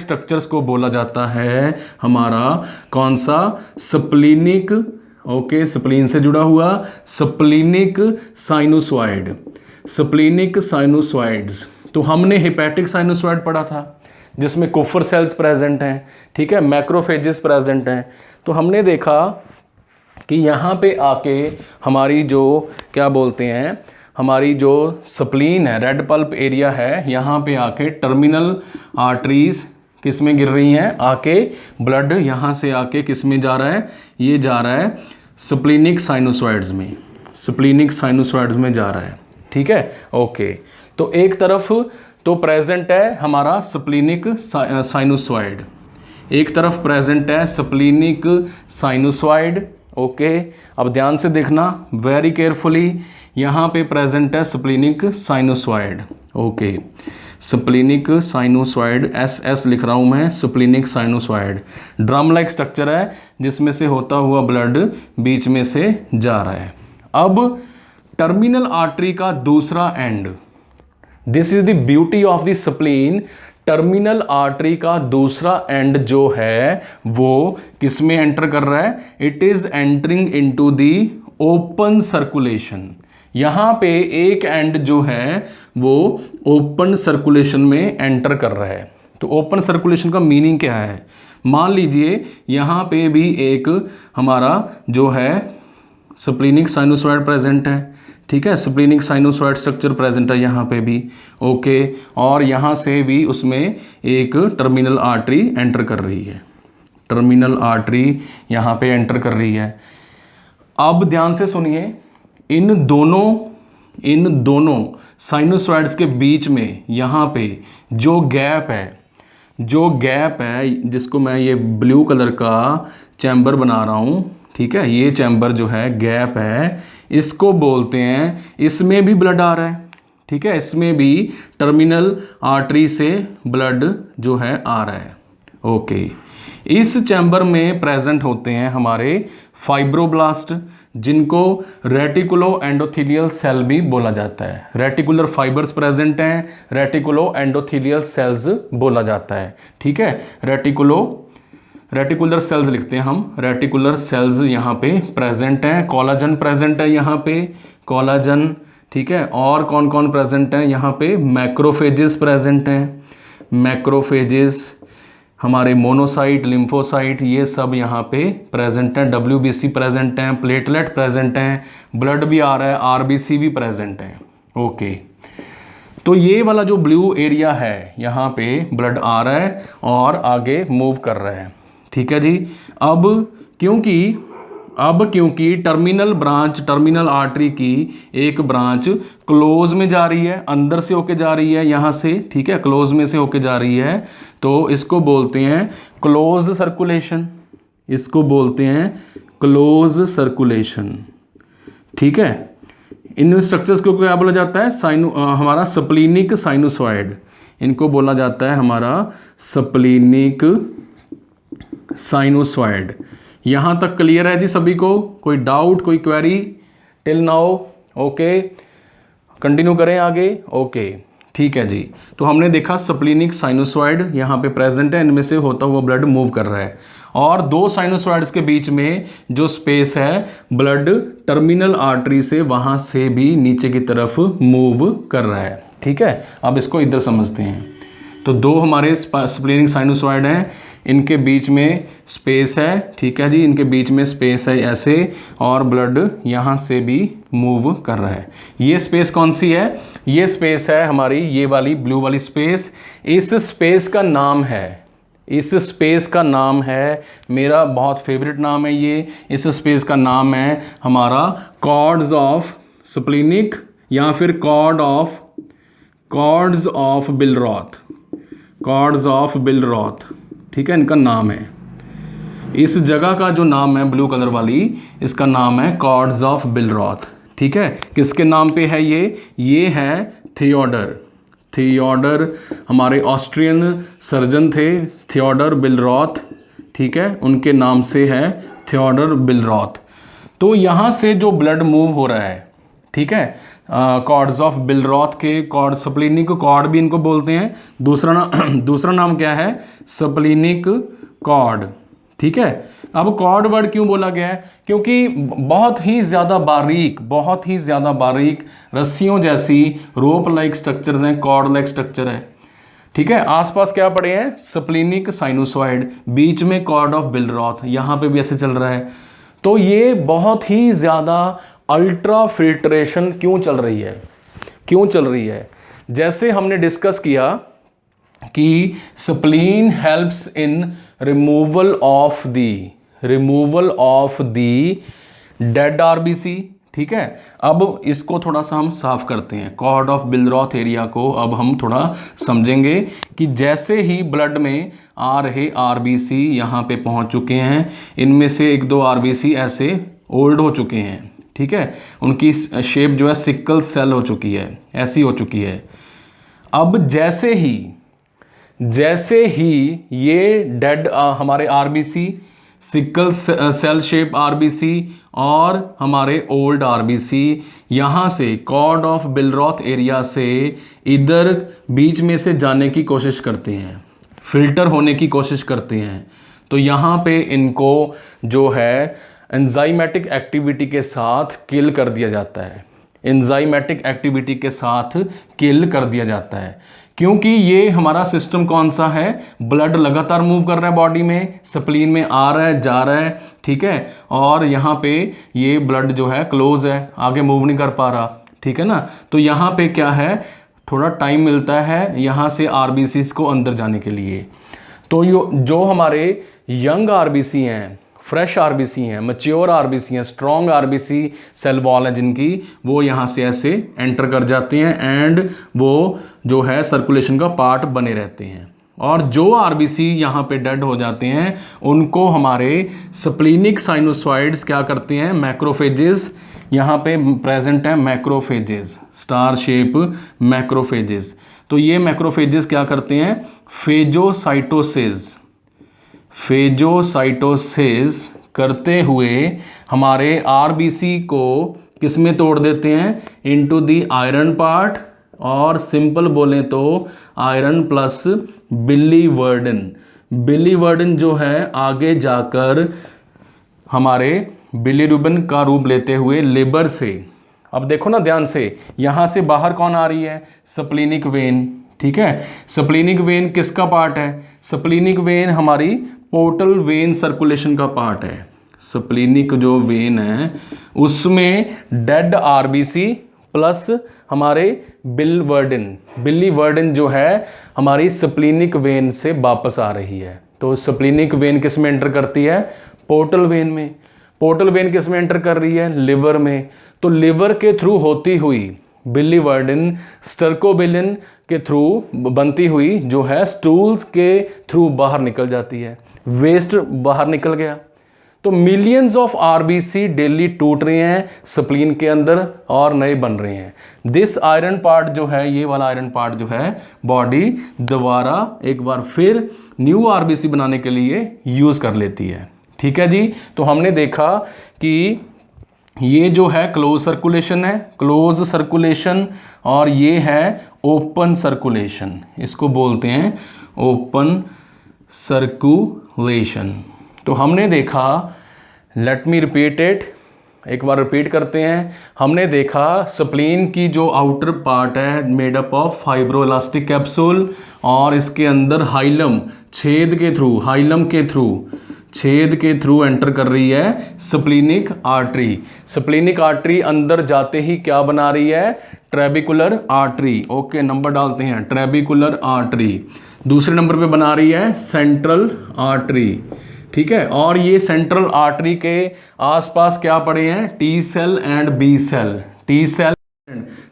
स्ट्रक्चर्स को बोला जाता है हमारा कौन सा? स्प्लीनिक। ओके, स्प्लीन से जुड़ा हुआ स्प्लीनिक साइनोसॉइड, स्प्लीनिक साइनोसॉइड्स। तो हमने हेपेटिक साइनोसॉइड पढ़ा था जिसमें कुफर सेल्स प्रेजेंट हैं, ठीक है, मैक्रोफेजेस प्रेजेंट हैं। तो हमने देखा कि यहाँ पे आके हमारी जो क्या बोलते हैं, हमारी जो स्प्लीन है, रेड पल्प एरिया है, यहाँ पे आके टर्मिनल आर्टरीज किस में गिर रही हैं? आके ब्लड यहाँ से आके किस में जा रहा है? ये जा रहा है स्प्लीनिक साइनोसॉइड्स में, स्प्लीनिक साइनोसॉइड्स में जा रहा है, ठीक है। ओके, तो एक तरफ तो प्रेजेंट है हमारा स्प्लीनिक साइनोसॉइड, एक तरफ प्रेजेंट है स्प्लीनिक साइनोसॉइड। ओके, अब ध्यान से देखना वेरी केयरफुली, यहाँ पे प्रेजेंट है splenic sinusoid. Okay, splenic sinusoid, S लिख रहा हूँ मैं, splenic sinusoid drum like structure है जिसमें से होता हुआ ब्लड बीच में से जा रहा है। अब टर्मिनल आर्टरी का दूसरा and, this is the beauty of the spleen, terminal artery का दूसरा एंड जो है वो किस में एंटर कर रहा है? It is entering into the open circulation. यहाँ पे एक एंड जो है वो ओपन सर्कुलेशन में एंटर कर रहा है। तो ओपन सर्कुलेशन का मीनिंग क्या है? मान लीजिए यहाँ पे भी एक हमारा जो है स्प्लीनिक साइनोसॉइड प्रेजेंट है, ठीक है, स्प्लीनिक साइनोसॉइड स्ट्रक्चर प्रेजेंट है यहाँ पे भी, ओके। और यहाँ से भी उसमें एक टर्मिनल आर्टरी एंटर कर रही है, टर्मिनल आर्टरी यहाँ पे एंटर कर रही है। अब ध्यान से सुनिए, इन दोनों साइनोसॉइड्स के बीच में यहाँ पे जो गैप है, जिसको मैं ये ब्लू कलर का चैम्बर बना रहा हूँ, ठीक है, ये चैम्बर जो है गैप है, इसको बोलते हैं, इसमें भी ब्लड आ रहा है, ठीक है, इसमें भी टर्मिनल आर्टरी से ब्लड जो है आ रहा है, ओके। इस चैम्बर में प्रेजेंट होते हैं हमारे फाइब्रोब्लास्ट, जिनको रेटिकुलो एंडोथीलियल सेल भी बोला जाता है। रेटिकुलर फाइबर्स प्रेजेंट हैं, रेटिकुलो एंडोथीलियल सेल्स बोला जाता है, ठीक है। रेटिकुलर सेल्स लिखते हैं हम, रेटिकुलर सेल्स यहाँ पे प्रेजेंट हैं। कोलाजन प्रेजेंट है यहाँ पे, कोलाजन, ठीक है। और कौन कौन प्रेजेंट हैं यहाँ पे? मैक्रोफेजेस प्रेजेंट हैं, मैक्रोफेजेस, हमारे मोनोसाइट, लिम्फोसाइट, ये सब यहाँ पे प्रेजेंट हैं। WBC प्रेजेंट हैं, प्लेटलेट प्रेजेंट हैं, ब्लड भी आ रहा है, RBC भी प्रेजेंट हैं, ओके। तो ये वाला जो ब्लू एरिया है, यहाँ पे ब्लड आ रहा है और आगे मूव कर रहा है, ठीक है जी। अब क्योंकि टर्मिनल आर्टरी की एक ब्रांच क्लोज में जा रही है, अंदर से होके जा रही है यहाँ से, ठीक है, क्लोज में से होके जा रही है, तो इसको बोलते हैं क्लोज सर्कुलेशन, इसको बोलते हैं क्लोज सर्कुलेशन, ठीक है। इन स्ट्रक्चर्स को क्या बोला जाता है? हमारा स्प्लीनिक साइनोसॉइड, इनको बोला जाता है हमारा स्प्लीनिक साइनोसॉइड। यहाँ तक क्लियर है जी सभी को? कोई डाउट, कोई query till now? Okay, continue करें आगे, ओके, ठीक है जी। तो हमने देखा स्प्लीनिक साइनोसॉइड यहाँ पे प्रेजेंट है, इनमें से होता हुआ ब्लड मूव कर रहा है, और दो साइनोसॉइड्स के बीच में जो स्पेस है, ब्लड टर्मिनल आर्टरी से वहाँ से भी नीचे की तरफ मूव कर रहा है, ठीक है। अब इसको इधर समझते हैं। तो दो हमारे स्प्लीनिक साइनोसॉइड हैं, इनके बीच में स्पेस है, ठीक है जी, इनके बीच में स्पेस है ऐसे, और ब्लड यहाँ से भी मूव कर रहा है। ये स्पेस कौन सी है? ये स्पेस है हमारी ये वाली ब्लू वाली स्पेस। इस स्पेस का नाम है, मेरा बहुत फेवरेट नाम है ये, इस स्पेस का नाम है हमारा कॉर्ड्स ऑफ स्प्लीनिक, या फिर कॉर्ड्स ऑफ बिलरॉथ, ठीक है, इनका नाम है। इस जगह का जो नाम है ब्लू कलर वाली, इसका नाम है कॉर्ड्स ऑफ बिलरॉथ, ठीक है। किसके नाम पे है ये है थियोडर, हमारे ऑस्ट्रियन सर्जन थे थियोडर बिलरॉथ, ठीक है, उनके नाम से है थियोडर बिलरॉथ। तो यहाँ से जो ब्लड मूव हो रहा है, ठीक है, कॉर्ड्स ऑफ बिलरॉथ के कॉर्ड, स्प्लीनिक कॉर्ड भी इनको बोलते हैं, दूसरा नाम क्या है? स्प्लीनिक कॉर्ड, ठीक है। अब कॉर्ड वर्ड क्यों बोला गया है? क्योंकि बहुत ही ज़्यादा बारीक रस्सियों जैसी रोप लाइक स्ट्रक्चर्स हैं, कॉर्ड लाइक स्ट्रक्चर है, ठीक है। आसपास क्या पड़े हैं? स्प्लीनिक साइनोसॉइड, बीच में कॉर्ड ऑफ बिलरॉथ, यहाँ पे भी ऐसे चल रहा है। तो ये बहुत ही ज़्यादा अल्ट्रा फिल्ट्रेशन क्यों चल रही है? जैसे हमने डिस्कस किया कि spleen helps in removal of the dead RBC, ठीक है। अब इसको थोड़ा सा हम साफ करते हैं, कॉर्ड ऑफ बिलरॉथ एरिया को अब हम थोड़ा समझेंगे कि जैसे ही ब्लड में आ रहे RBC यहाँ पे पहुँच चुके हैं, इनमें से 1-2 RBC ऐसे ओल्ड हो चुके हैं, ठीक है, उनकी शेप जो है सिकल सेल हो चुकी है, ऐसी हो चुकी है। अब जैसे ही ये डेड हमारे RBC, sickle cell shape RBC और हमारे ओल्ड RBC यहाँ से कॉर्ड ऑफ बिलरॉथ एरिया से इधर बीच में से जाने की कोशिश करते हैं, फिल्टर होने की कोशिश करते हैं, तो यहाँ पे इनको जो है एंजाइमेटिक एक्टिविटी के साथ किल कर दिया जाता है, क्योंकि ये हमारा सिस्टम कौन सा है? ब्लड लगातार मूव कर रहा है बॉडी में, स्प्लीन में आ रहा है, जा रहा है, ठीक है, और यहाँ पे ये ब्लड जो है क्लोज है, आगे मूव नहीं कर पा रहा, ठीक है ना। तो यहाँ पे क्या है, थोड़ा टाइम मिलता है यहाँ से आरबीसीज को अंदर जाने के लिए। तो जो हमारे यंग आरबीसी हैं, फ्रेश आरबीसी हैं, मैच्योर आरबीसी हैं, स्ट्रॉन्ग आरबीसी सेल वॉल है जिनकी, वो यहाँ से ऐसे एंटर कर जाते हैं एंड वो जो है सर्कुलेशन का पार्ट बने रहते हैं। और जो आरबीसी यहाँ पे डेड हो जाते हैं उनको हमारे स्प्लीनिक साइनोसॉइड्स क्या करते हैं, मैक्रोफेजेस यहाँ पे प्रेजेंट है, मैक्रोफेजेस, स्टार शेप मैक्रोफेजेस। तो ये मैक्रोफेजेस क्या करते हैं, फेजोसाइटोसिस करते हुए हमारे आरबीसी को किस में तोड़ देते हैं, इनटू द आयरन पार्ट, और सिंपल बोलें तो आयरन प्लस बिलीवर्डन। बिलीवर्डन जो है आगे जाकर हमारे बिलीरुबिन का रूप लेते हुए लिवर से, अब देखो ना ध्यान से, यहाँ से बाहर कौन आ रही है, स्प्लीनिक वेन, ठीक है। स्प्लीनिक वेन किसका पार्ट है, स्प्लीनिक वेन हमारी पोर्टल वेन सर्कुलेशन का पार्ट है। स्प्लीनिक जो वेन है उसमें डेड आरबीसी प्लस हमारे बिलीवर्डन जो है हमारी स्प्लीनिक वेन से वापस आ रही है। तो स्प्लीनिक वेन किस में एंटर करती है, पोर्टल वेन में। पोर्टल वेन किस में एंटर कर रही है, लिवर में। तो लिवर के थ्रू होती हुई बिलीवर्डन स्टर्कोबिलिन के थ्रू बनती हुई जो है स्टूल्स के थ्रू बाहर निकल जाती है, वेस्ट बाहर निकल गया। तो मिलियंस ऑफ आरबीसी डेली टूट रहे हैं स्प्लीन के अंदर और नए बन रहे हैं। दिस आयरन पार्ट जो है, ये वाला आयरन पार्ट जो है, बॉडी दोबारा एक बार फिर न्यू आरबीसी बनाने के लिए यूज कर लेती है, ठीक है जी। तो हमने देखा कि ये जो है क्लोज सर्कुलेशन है, क्लोज सर्कुलेशन, और ये है ओपन सर्कुलेशन, इसको बोलते हैं ओपन सर्कुलेशन। तो हमने देखा, लेट मी रिपीट इट, एक बार रिपीट करते हैं। हमने देखा स्प्लीन की जो आउटर पार्ट है made up of fibroelastic capsule, और इसके अंदर हाइलम छेद के थ्रू एंटर कर रही है स्प्लीनिक आर्टरी। स्प्लीनिक आर्टरी अंदर जाते ही क्या बना रही है, ट्रेबिकुलर आर्टरी। ओके, नंबर डालते हैं, ट्रेबिकुलर आर्टरी। दूसरे नंबर पे बना रही है सेंट्रल आर्टरी, ठीक है। और ये सेंट्रल आर्टरी के आसपास क्या पड़े हैं, T cell and B cell. T cell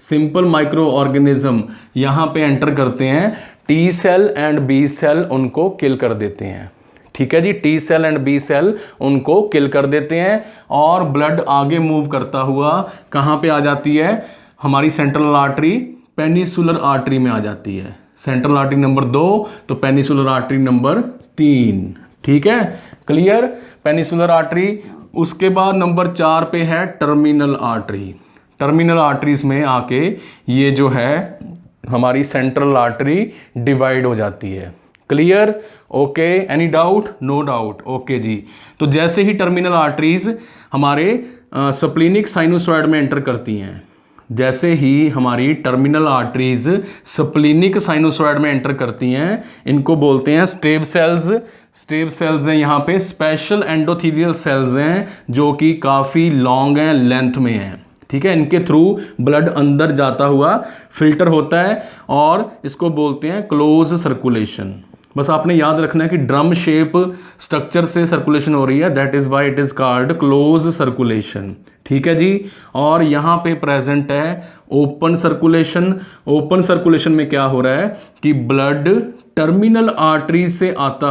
simple microorganism यहाँ पे एंटर करते हैं, T cell and B cell उनको किल कर देते हैं, ठीक है जी। T cell and B cell उनको किल कर देते हैं और ब्लड आगे मूव करता हुआ कहाँ पे आ जाती है, हमारी सेंट्रल आर्टरी पेनिसुलर आर्टरी में आ जाती है। सेंट्रल आर्टरी नंबर 2 तो पेनिसुलर आर्टरी नंबर 3, ठीक है, क्लियर। पेनिसुलर आर्टरी, उसके बाद नंबर 4 पे है टर्मिनल आर्टरी। टर्मिनल आर्टरीज में आके ये जो है हमारी सेंट्रल आर्टरी डिवाइड हो जाती है, clear, okay, any doubt, no doubt, okay जी। तो जैसे ही टर्मिनल आर्टरीज हमारे स्प्लीनिक साइनोसॉइड में एंटर करती हैं, जैसे ही हमारी टर्मिनल आर्टरीज स्प्लीनिक साइनोसॉइड में एंटर करती हैं, इनको बोलते हैं स्टेब सेल्स। स्टेब सेल्स हैं यहाँ पे, स्पेशल एंडोथीलियल सेल्स हैं जो कि काफ़ी लॉन्ग हैं, लेंथ में हैं, ठीक है। इनके थ्रू ब्लड अंदर जाता हुआ फिल्टर होता है और इसको बोलते हैं क्लोज सर्कुलेशन। बस आपने याद रखना है कि ड्रम शेप स्ट्रक्चर से सर्कुलेशन हो रही है, that is why it is called close circulation, ठीक है जी। और यहाँ पे प्रेजेंट है ओपन सर्कुलेशन। ओपन सर्कुलेशन में क्या हो रहा है कि ब्लड टर्मिनल आर्टरी से आता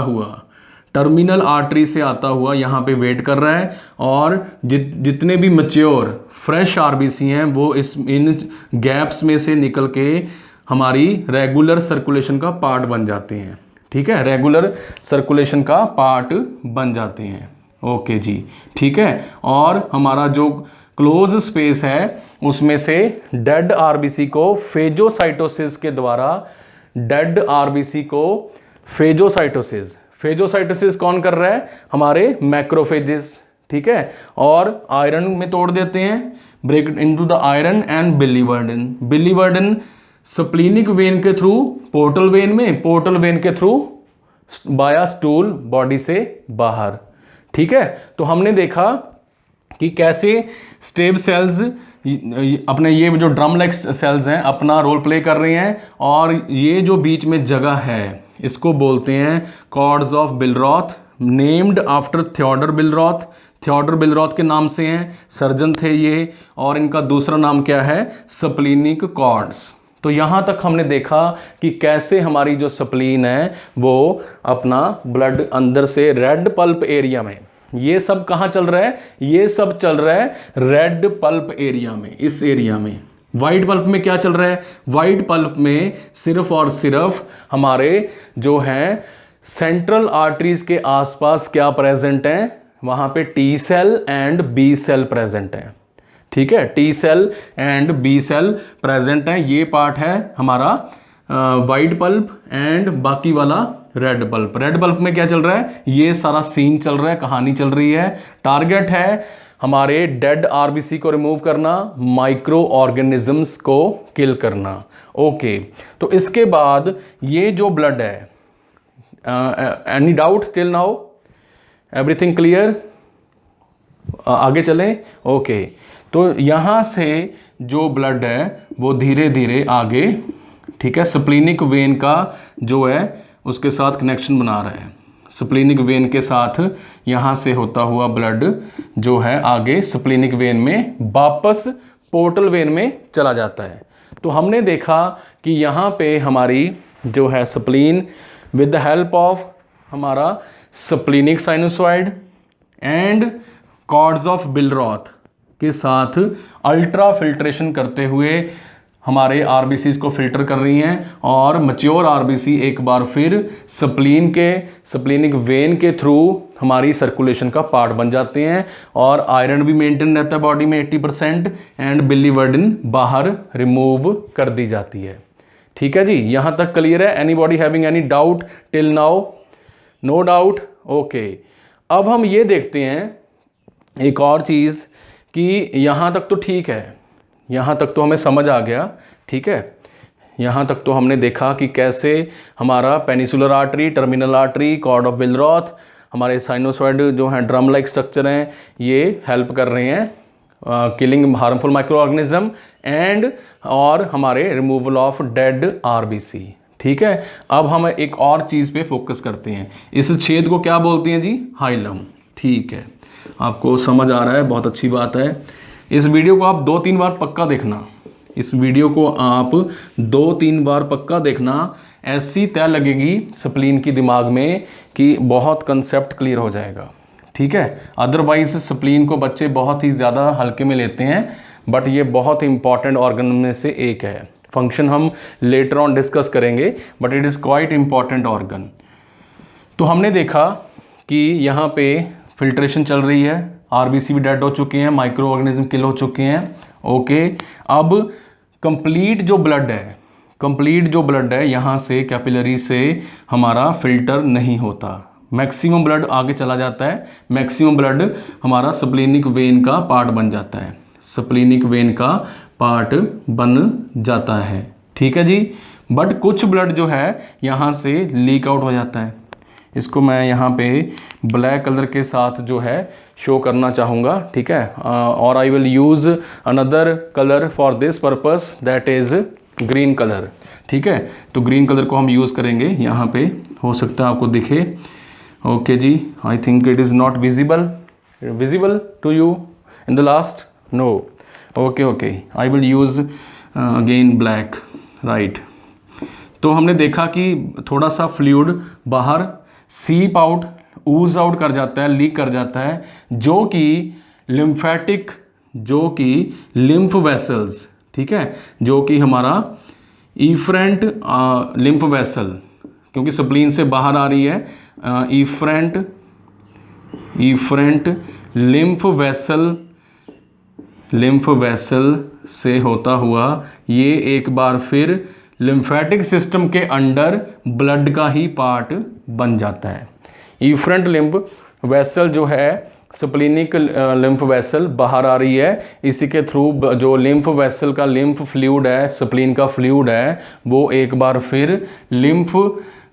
हुआ यहाँ पे वेट कर रहा है, और जितने भी मैच्योर फ्रेश आरबीसी हैं वो इन गैप्स में से निकल के हमारी रेगुलर सर्कुलेशन का पार्ट बन जाते हैं, ठीक है, रेगुलर सर्कुलेशन का पार्ट बन जाते हैं, ओके जी, ठीक है। और हमारा जो क्लोज स्पेस है उसमें से डेड आरबीसी को फेजोसाइटोसिस के द्वारा, डेड आरबीसी को फेजोसाइटोसिस कौन कर रहा है, हमारे मैक्रोफेजेस, ठीक है, और आयरन में तोड़ देते हैं, break into the iron and biliverdin splenic vein के थ्रू पोर्टल वेन में, पोर्टल वेन के थ्रू बाया स्टूल बॉडी से बाहर, ठीक है। तो हमने देखा कि कैसे स्टेब सेल्स अपने ये जो ड्रम लाइक सेल्स हैं अपना रोल प्ले कर रही हैं, और ये जो बीच में जगह है इसको बोलते हैं cords of Billroth, named after Theodor Billroth. Theodor Billroth के नाम से हैं, सर्जन थे ये, और इनका दूसरा नाम क्या है, स्प्लीनिक कॉर्ड्स। तो यहाँ तक हमने देखा कि कैसे हमारी जो स्प्लीन है वो अपना ब्लड अंदर से रेड पल्प एरिया में, ये सब कहाँ चल रहा है, ये सब चल रहा है रेड पल्प एरिया में, इस एरिया में। वाइट पल्प में क्या चल रहा है, वाइट पल्प में सिर्फ और सिर्फ हमारे जो हैं सेंट्रल आर्टरीज के आसपास क्या प्रेजेंट है, वहाँ पे T cell and B cell present है। ठीक है, T cell and B cell present है। ये पार्ट है हमारा वाइट पल्प एंड बाकी वाला रेड पल्प। रेड पल्प में क्या चल रहा है, ये सारा सीन चल रहा है, कहानी चल रही है। टारगेट है हमारे डेड आरबीसी को रिमूव करना, माइक्रो ऑर्गेनिजम्स को किल करना। ओके, तो इसके बाद ये जो ब्लड है, any doubt till now, everything clear, आगे चलें। ओके, तो यहाँ से जो ब्लड है वो धीरे धीरे आगे, ठीक है, स्प्लीनिक वेन का जो है उसके साथ कनेक्शन बना रहा है। स्प्लीनिक वेन के साथ यहाँ से होता हुआ ब्लड जो है आगे स्प्लीनिक वेन में वापस पोर्टल वेन में चला जाता है। तो हमने देखा कि यहाँ पे हमारी जो है spleen with the help of हमारा splenic sinusoid and cords of Billroth के साथ अल्ट्रा फिल्ट्रेशन करते हुए हमारे आरबीसीज को फिल्टर कर रही हैं, और मैच्योर आरबीसी एक बार फिर स्प्लीनिक वेन के थ्रू हमारी सर्कुलेशन का पार्ट बन जाते हैं, और आयरन भी मेंटेन रहता है बॉडी में 80% एंड बिलीवर्डिन बाहर रिमूव कर दी जाती है। ठीक है जी, यहाँ तक क्लियर है? Anybody having any doubt till now? No doubt. Okay, अब हम ये देखते हैं एक और चीज़ कि यहाँ तक तो ठीक है, यहाँ तक तो हमें समझ आ गया। ठीक है, यहाँ तक तो हमने देखा कि कैसे हमारा penicillar artery, terminal artery, cord of Billroth, हमारे साइनोसॉइड जो हैं ड्रम लाइक स्ट्रक्चर हैं, ये हेल्प कर रहे हैं killing harmful micro organism and और हमारे रिमूवल ऑफ डेड आरबीसी। ठीक है, अब हम एक और चीज़ पे फोकस करते हैं। इस छेद को क्या बोलते हैं जी? हाइलम। ठीक है, आपको समझ आ रहा है, बहुत अच्छी बात है। इस वीडियो को आप 2-3 बार पक्का देखना, इस वीडियो को आप 2-3 बार पक्का देखना, ऐसी तय लगेगी स्प्लीन की दिमाग में कि बहुत कंसेप्ट क्लियर हो जाएगा। ठीक है, अदरवाइज स्प्लीन को बच्चे बहुत ही ज़्यादा हल्के में लेते हैं, बट ये बहुत इंपॉर्टेंट ऑर्गन में से एक है। फंक्शन हम लेटर ऑन डिस्कस करेंगे, but it is quite important organ. तो हमने देखा कि यहाँ पे फिल्ट्रेशन चल रही है, आरबीसी भी डेड हो चुके हैं, माइक्रो ऑर्गेनिज्म किल हो चुके हैं। ओके, अब कंप्लीट जो ब्लड है यहाँ से कैपिलरी से हमारा फिल्टर नहीं होता, मैक्सिमम ब्लड आगे चला जाता है, मैक्सिमम ब्लड हमारा स्प्लीनिक वेन का पार्ट बन जाता है, स्प्लीनिक वेन का पार्ट बन जाता है। ठीक है जी, बट कुछ ब्लड जो है यहाँ से लीक आउट हो जाता है। इसको मैं यहाँ पे ब्लैक कलर के साथ जो है शो करना चाहूँगा। ठीक है, और आई will use another colour for this purpose, that is green colour. ठीक है, तो ग्रीन कलर को हम यूज़ करेंगे यहाँ पे, हो सकता है आपको दिखे। ओके जी, I think it is not visible to you in the last, no. Okay, I will use again black, right. तो हमने देखा कि थोड़ा सा फ्लूइड बाहर सीप आउट, ऊज आउट कर जाता है, लीक कर जाता है, जो कि लिम्फ वेसल्स, ठीक है, जो कि हमारा इफरेंट लिम्फ वेसल, क्योंकि स्प्लीन से बाहर आ रही है, इफरेंट लिम्फ वेसल से होता हुआ ये एक बार फिर लिम्फेटिक सिस्टम के अंडर ब्लड का ही पार्ट बन जाता है। इफरेंट लिम्फ वेसल जो है, स्प्लीनिक लिम्फ वेसल बाहर आ रही है, इसी के थ्रू जो लिम्फ वेसल का लिम्फ फ्लूइड है, स्प्लीन का फ्लूइड है, वो एक बार फिर लिम्फ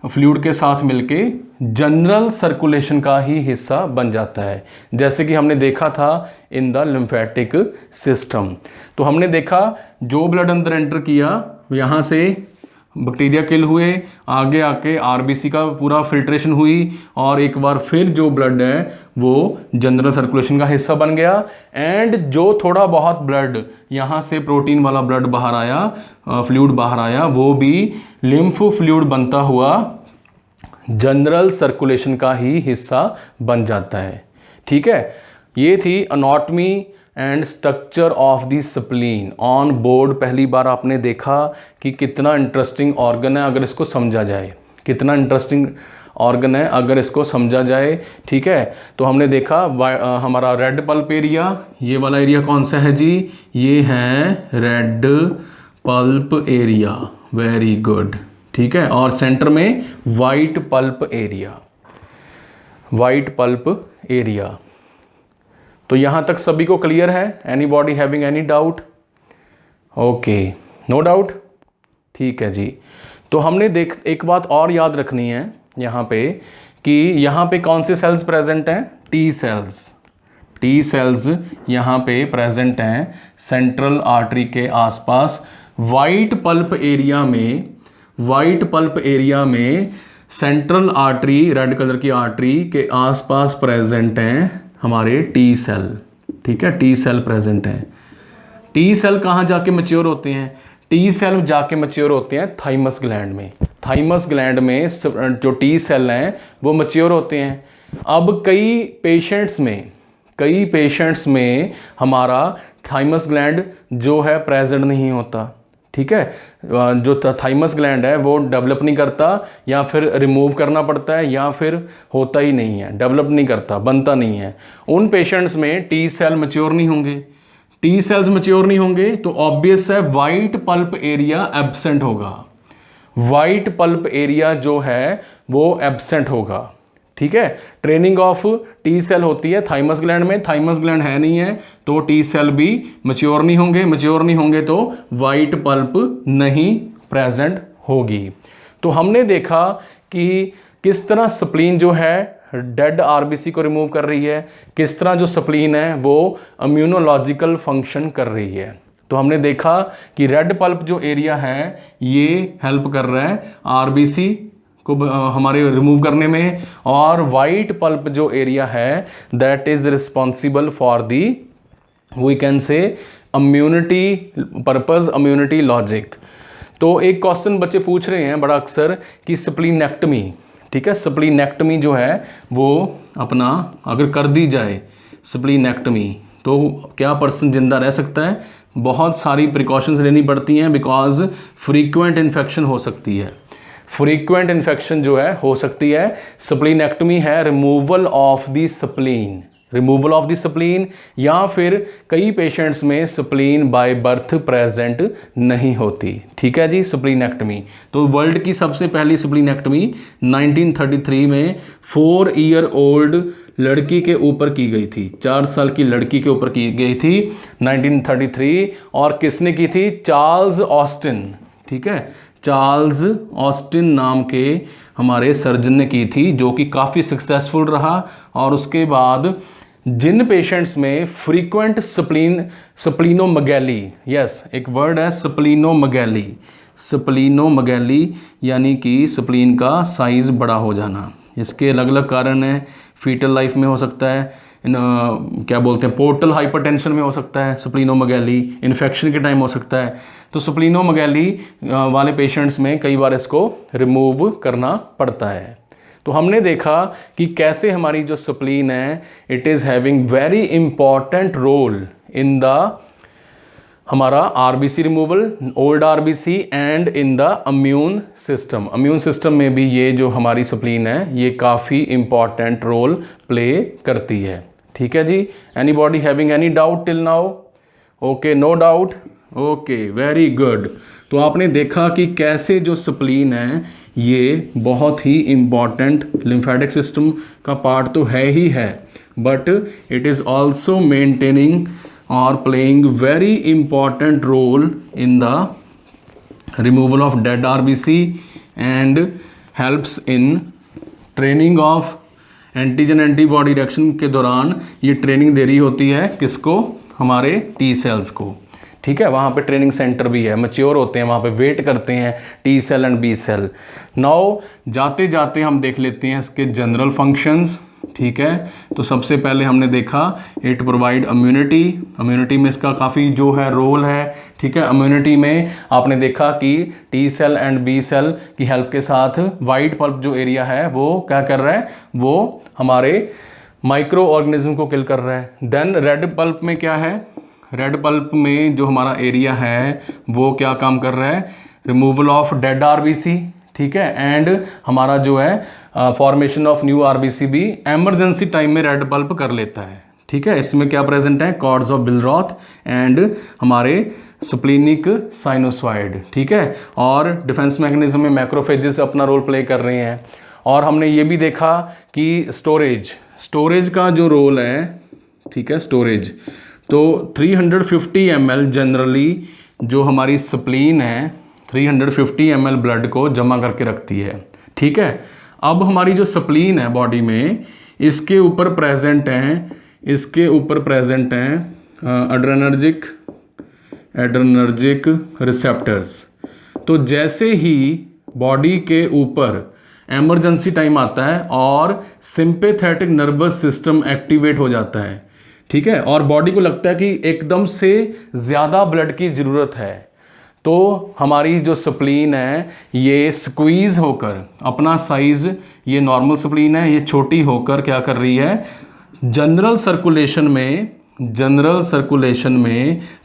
फ्लूइड के साथ मिलके जनरल सर्कुलेशन का ही हिस्सा बन जाता है, जैसे कि हमने देखा था इन द लिम्फेटिक सिस्टम। तो हमने देखा जो ब्लड अंदर एंटर किया, यहाँ से बैक्टीरिया किल हुए, आगे आके आरबीसी का पूरा फिल्ट्रेशन हुई, और एक बार फिर जो ब्लड है वो जनरल सर्कुलेशन का हिस्सा बन गया। एंड जो थोड़ा बहुत ब्लड यहाँ से प्रोटीन वाला ब्लड बाहर आया, फ्लूइड बाहर आया, वो भी लिम्फ फ्लूइड बनता हुआ जनरल सर्कुलेशन का ही हिस्सा बन जाता है। ठीक है, ये थी anatomy and structure of the spleen on board. पहली बार आपने देखा कि कितना इंटरेस्टिंग ऑर्गन है अगर इसको समझा जाए, कितना इंटरेस्टिंग ऑर्गन है अगर इसको समझा जाए। ठीक है, तो हमने देखा हमारा रेड पल्प एरिया, ये वाला एरिया कौन सा है जी, ये है red pulp area, very good. ठीक है, और सेंटर में white pulp area, white pulp area. तो यहाँ तक सभी को क्लियर है? Anybody having any doubt? Okay, no doubt. ठीक है जी। तो हमने एक बात और याद रखनी है यहाँ पे कि यहाँ पे कौन से सेल्स प्रेजेंट हैं? T cells. टी सेल्स यहाँ पे प्रेजेंट हैं सेंट्रल आर्टरी के आसपास। वाइट पल्प एरिया में, वाइट पल्प एरिया में सेंट्रल आर्टरी, रेड कलर की आर्टरी के आसपास प्रेजेंट हैं हमारे टी सेल। ठीक है, टी सेल प्रेजेंट हैं। टी सेल कहाँ जाके मैच्योर होते हैं? टी सेल जाके मैच्योर होते हैं थाइमस ग्लैंड में। थाइमस ग्लैंड में जो टी सेल हैं वो मैच्योर होते हैं। अब कई पेशेंट्स में हमारा थाइमस ग्लैंड जो है प्रेजेंट नहीं होता। ठीक है, जो थाइमस ग्लैंड है वो डेवलप नहीं करता, या फिर रिमूव करना पड़ता है, या फिर होता ही नहीं है, डेवलप नहीं करता, बनता नहीं है। उन पेशेंट्स में टी सेल मैच्योर नहीं होंगे। टी सेल्स मैच्योर नहीं होंगे तो ऑब्वियस है वाइट पल्प एरिया एब्सेंट होगा। वाइट पल्प एरिया जो है वो एब्सेंट होगा। ठीक है, ट्रेनिंग ऑफ टी सेल होती है थाइमस ग्लैंड में, थाइमस ग्लैंड है नहीं है तो टी सेल भी मैच्योर नहीं होंगे, मैच्योर नहीं होंगे तो वाइट पल्प नहीं प्रेजेंट होगी। तो हमने देखा कि किस तरह स्प्लीन जो है डेड आरबीसी को रिमूव कर रही है, किस तरह जो स्प्लीन है वो इम्यूनोलॉजिकल फंक्शन कर रही है। तो हमने देखा कि रेड पल्प जो एरिया है ये हेल्प कर रहा है आरबीसी को हमारे रिमूव करने में, और वाइट पल्प जो एरिया है that is responsible for the, we can say, immunity purpose, immunity logic. तो एक क्वेश्चन बच्चे पूछ रहे हैं बड़ा अक्सर कि स्प्लीनेक्टमी, ठीक है, स्प्लीनेक्टमी जो है वो अपना अगर कर दी जाए स्प्लीनेक्टमी तो क्या पर्सन जिंदा रह सकता है? बहुत सारी प्रिकॉशंस लेनी पड़ती हैं, बिकॉज फ्रीक्वेंट इन्फेक्शन हो सकती है। फ्रीक्वेंट इन्फेक्शन जो है हो सकती है। स्प्लीनेक्टमी है removal of the spleen, removal of the spleen, या फिर कई पेशेंट्स में स्प्लीन बाय बर्थ प्रेजेंट नहीं होती। ठीक है जी, स्प्लीनेक्टमी। तो वर्ल्ड की सबसे पहली स्प्लीनेक्टमी 1933 में 4 ईयर ओल्ड लड़की के ऊपर की गई थी, 4 साल की लड़की के ऊपर की गई थी 1933। और किसने की थी? Charles Austin. ठीक है, चार्ल्स ऑस्टिन नाम के हमारे सर्जन ने की थी, जो कि काफ़ी सक्सेसफुल रहा। और उसके बाद जिन पेशेंट्स में फ्रीक्वेंट स्प्लीनोमेगैली, यस एक वर्ड है स्प्लीनोमेगैली, स्प्लीनोमेगैली यानी कि स्प्लीन का साइज बड़ा हो जाना। इसके अलग अलग कारण हैं, फीटल लाइफ में हो सकता है, क्या बोलते हैं पोर्टल हाइपरटेंशन में हो सकता है स्प्लीनोमेगैली, इन्फेक्शन के टाइम हो सकता है। तो स्प्लीनोमेगैली वाले पेशेंट्स में कई बार इसको रिमूव करना पड़ता है। तो हमने देखा कि कैसे हमारी जो स्प्लीन है it is having very important role in the हमारा RBC removal, old RBC, and in the immune system. Immune system में भी ये जो हमारी स्प्लीन है ये काफ़ी इंपॉर्टेंट रोल प्ले करती है। ठीक है जी, anybody having any doubt till now? Okay, no doubt. Okay, very good. तो आपने देखा कि कैसे जो स्प्लीन है ये बहुत ही इम्पॉर्टेंट लिम्फेटिक सिस्टम का पार्ट तो है ही है, but it is also maintaining or playing very important role in the removal of dead RBC and helps in training of antigen antibody reaction के दौरान ये ट्रेनिंग दे रही होती है किसको, हमारे टी सेल्स को, ठीक है। वहाँ पे ट्रेनिंग सेंटर भी है, मैच्योर होते हैं वहाँ पे, वेट करते हैं T cell and B cell. Now जाते जाते हम देख लेते हैं इसके जनरल फंक्शंस, ठीक है। तो सबसे पहले हमने देखा इट प्रोवाइड इम्यूनिटी, इम्यूनिटी में इसका काफ़ी जो है रोल है, ठीक है। इम्यूनिटी में आपने देखा कि T cell and B cell की हेल्प के साथ वाइट पल्प जो एरिया है वो क्या कर रहा है, वो हमारे माइक्रो ऑर्गेनिज्म को किल कर रहा है। देन रेड पल्प में क्या है, रेड पल्प में जो हमारा एरिया है वो क्या काम कर रहा है, रिमूवल ऑफ डेड आरबीसी, ठीक है। एंड हमारा जो है फॉर्मेशन ऑफ न्यू आरबीसी भी एमरजेंसी टाइम में रेड पल्प कर लेता है, ठीक है। इसमें क्या प्रेजेंट है, कॉर्ड्स ऑफ बिलरॉथ एंड हमारे स्प्लीनिक साइनोसॉइड, ठीक है। और डिफेंस मैकेनिज्म में मैक्रोफेजेस अपना रोल प्ले कर रहे हैं। और हमने ये भी देखा कि स्टोरेज का जो रोल है, ठीक है, स्टोरेज, तो 350 ml जनरली जो हमारी स्प्लीन है 350 ml ब्लड को जमा करके रखती है, ठीक है। अब हमारी जो स्प्लीन है बॉडी में, इसके ऊपर प्रेजेंट हैं एड्रेनर्जिक रिसेप्टर्स। तो जैसे ही बॉडी के ऊपर एमरजेंसी टाइम आता है और सिंपैथेटिक नर्वस सिस्टम एक्टिवेट हो जाता है, ठीक है, और बॉडी को लगता है कि एकदम से ज़्यादा ब्लड की ज़रूरत है, तो हमारी जो स्प्लीन है ये स्क्वीज़ होकर अपना साइज़, ये नॉर्मल स्प्लीन है, ये छोटी होकर क्या कर रही है, जनरल सर्कुलेशन में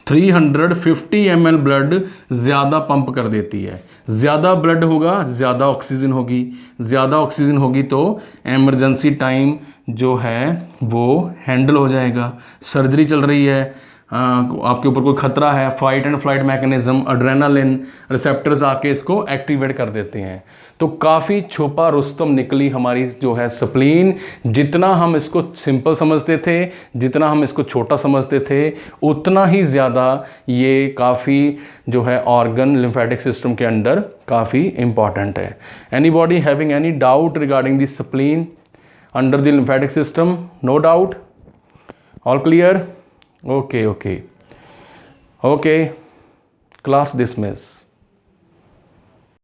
350 ml ब्लड ज़्यादा पंप कर देती है। ज़्यादा ब्लड होगा, ज़्यादा ऑक्सीजन होगी तो एमरजेंसी टाइम जो है वो हैंडल हो जाएगा। सर्जरी चल रही है, आपके ऊपर कोई खतरा है, fight and flight mechanism, adrenaline receptors आके इसको एक्टिवेट कर देते हैं। तो काफ़ी छुपा रुस्तम निकली हमारी जो है स्प्लीन। जितना हम इसको सिंपल समझते थे, जितना हम इसको छोटा समझते थे, उतना ही ज़्यादा ये काफ़ी जो है ऑर्गन लिम्फेटिक सिस्टम के अंडर काफ़ी इंपॉर्टेंट है। Anybody having any doubt regarding the spleen under the lymphatic system? No doubt? All clear? Okay. Class dismiss.